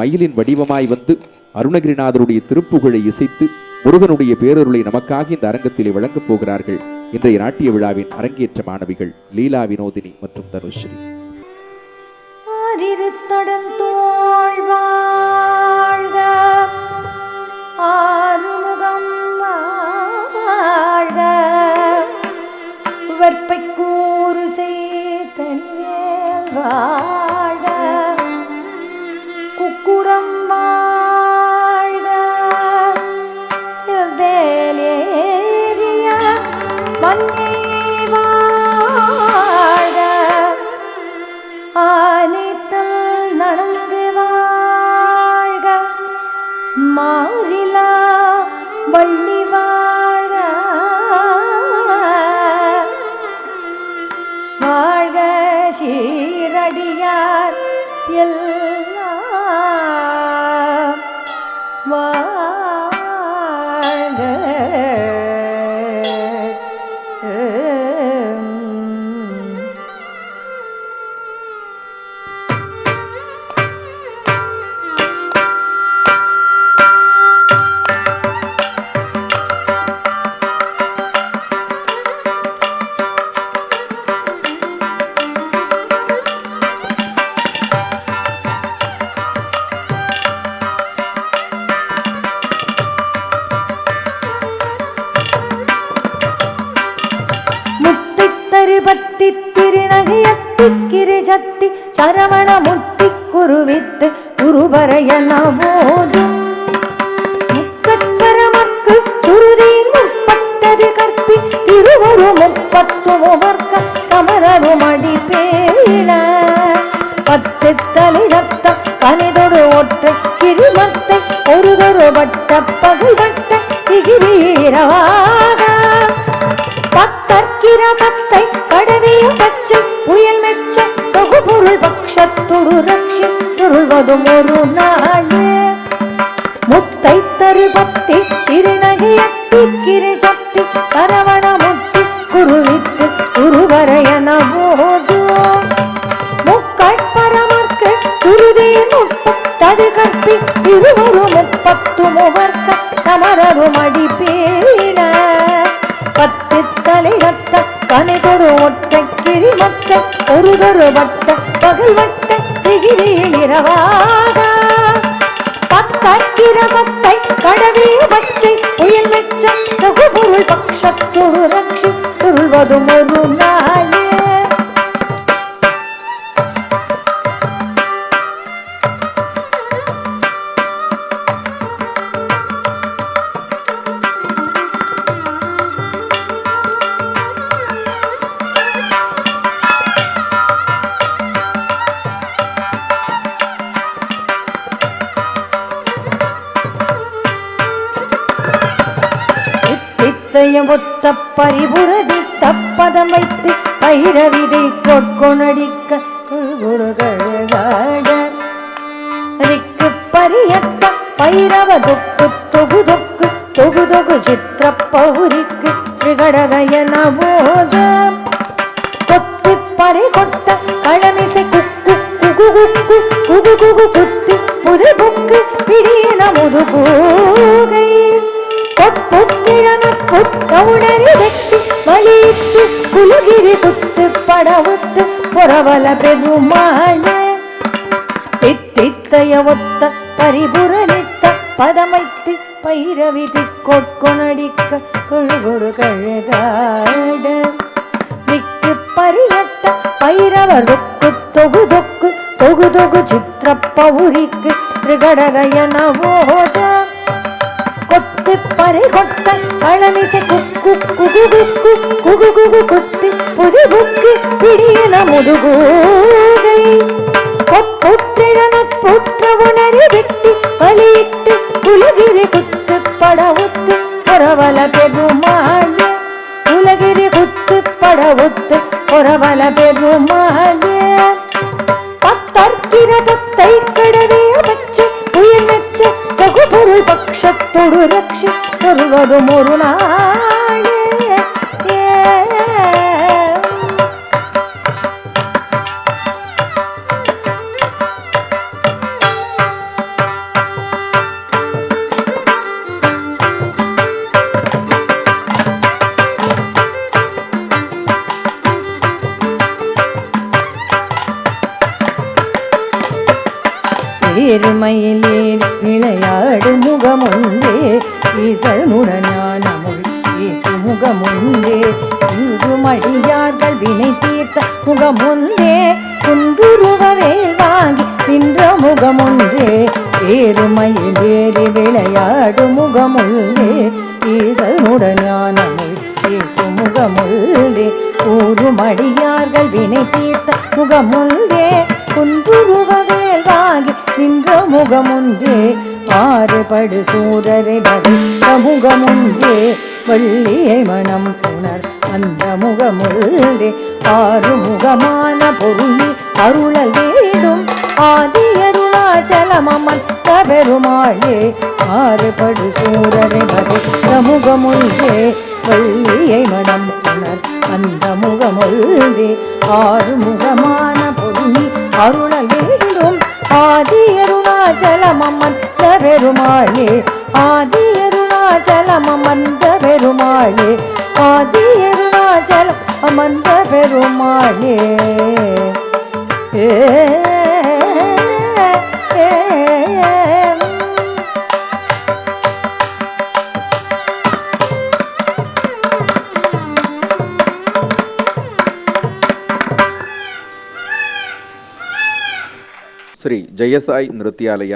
மயிலின் வடிவமாய் வந்து அருணகிரிநாதருடைய திருப்புகழை இசைத்து முருகனுடைய பேரருளை நமக்காக இந்த அரங்கத்திலே வழங்கப் போகிறார்கள் இன்றைய நாட்டிய விழாவின் அரங்கேற்ற மாணவிகள் லீலா வினோதினி மற்றும் தனுஸ்ரீ. கூறு செய்தனியல் வாழ்க, குக்குடம் வாழ்க, செவ்வேலேறிய மங்கை வாழ்க, ஆனைத்தல் நடுங்கு வாழ்க, மாறிலா வள்ளி வாழ்க, வாழ்க சீரடியார் எல்லாம் வாழ்க. பத்தி திருநகையத்திக்கிரிஜத்தி சரவண முத்தி குருவித்து குருவரையன போதும் முக்கட்பரமக்கு சுருதியின் முற்பட்டது கற்பி திருவரு முப்பத்து முவர்க்க கமரரும் அடி பேரின பத்து தலை ரத்த கனிதொரு ஒற்றை கிரிமத்தை ஒருதொரு வட்ட பகல் வட்ட திகிரீரவாக பக்கற்கிரமத்தை கடவிய பச்சை புயல் மெச்ச தொகுபொருள் பக்ஷத்துடு ரக்ஷி துருள்வதும் ஒரு நாளே முத்தை தருபத்தி திருநகையத்தி கிரிஜத்தி சரவண முத்தி குருவித்து குருவரையன போது முக்கட்பரமர்க்கு சுருதியின் முப்பத்தது கற்பி திருவரு முப்பத்து முவர்க்க கமரரும் அடி பேரின பத்து தலை ரத்த கனிதொரு ஒற்றை கிரிமத்த ஒருதொரு வட்ட பகல் வட்ட திகிரீரவாக பக்கற்கிரமத்தை கடவிய பச்சை புயல் மெச்ச தொகுபொருள் பக்ஷத்துடு ரக்ஷி துருள்வதும் ஒரு நாளே. ஒத்த பரிபுரதி தப்பதம் வைத்து பைரவிதை கொட்கொணடிக்க பரியட்ட பைரவ தொக்கு தொகு தொக்கு தொகு தொகு சித்திர பௌரிக்கு திரிகடகயன போத கொத்து பறை கொட்ட கழமிசை குக்கு குகு குக்கு குகு குகு குத்தி முது புக்கு பிடியன முது பூகை புத்தவுணரி வெட்டி வலித்து குலுகிரி குத்து படவுத்து புறவல பெருமான தித்தித்தைய ஒத்த பரிபுரனித்த பதமைத்து பைரவிதி கொட்கொணடிக்க தொழுகொடு கழகாட விக்கு பரியட்ட பைரவ ரொக்கு தொகு தொக்கு தொகு தொகு சித்திர பௌரிக்கு திரிகடகயன போத கொத்து பறை கொட்ட கழமிசை குக்கு குகு குக்கு குகு குகு குத்தி புது புக்கு பிடியன முதுகூகை கொப்புத்திழன புற்ற உணரி வெட்டி பலியிட்டு குலகிரி குத்து படவுத்து புறவல பெருமாளே குலகிரி குத்து படவுத்து புறவல பெருமாளே பத்தற்கிரதத்தை கடவிய பச்சை புயல் மெச்ச தொகுபொருள் பக்ஷத்தொடு ரக்ஷி தொருவதும் ஒரு நாளே. ஏறுமையில் விளையாடு முகமுண்டே ஈசனுடன் ஞானமுள் ஈசு முகமுண்டே இருமடியார்கள் வினை தீர்த்த முகமுண்டே குன்றுருவ வேல் வாங்கி நின்ற முகமுண்டே ஏறுமையில் ஏறி விளையாடு முகமுள்ளே ஈசனுடன் ஞானமுள் ஈசு முகமுள்ளே ஊருமடியார்கள் வினை தீர்த்த முகமுண்டே குன்றுருவ வேல் வாங்கி நின்ற முகமுண்டே ஆறுபடு சூரரை வதைத்த முகமுண்டே வள்ளியை மனம் புணர் அந்த முகமுள்ளே ஆறுமுகமான பொருளி அருளல் வேடும் ஆதி அருணாச்சலமன் பெருமாளே ஆறுபடு சூரரை வதைத்த முகமுள்ளே வள்ளியை மனம் புணர் அந்த முகமுள்ளே ஆறுமுகமான பொருளி அருளல் வேண்டும் ஆதி அருணாச்சலமன் பெருமாளே ஆதி அருணாச்சலமன் பெருமாளே ஆதி அருணாச்சலம் பெருமாளே ಶ್ರೀ ಜಯಸಾಯಿ ನೃತ್ಯಾಲಯ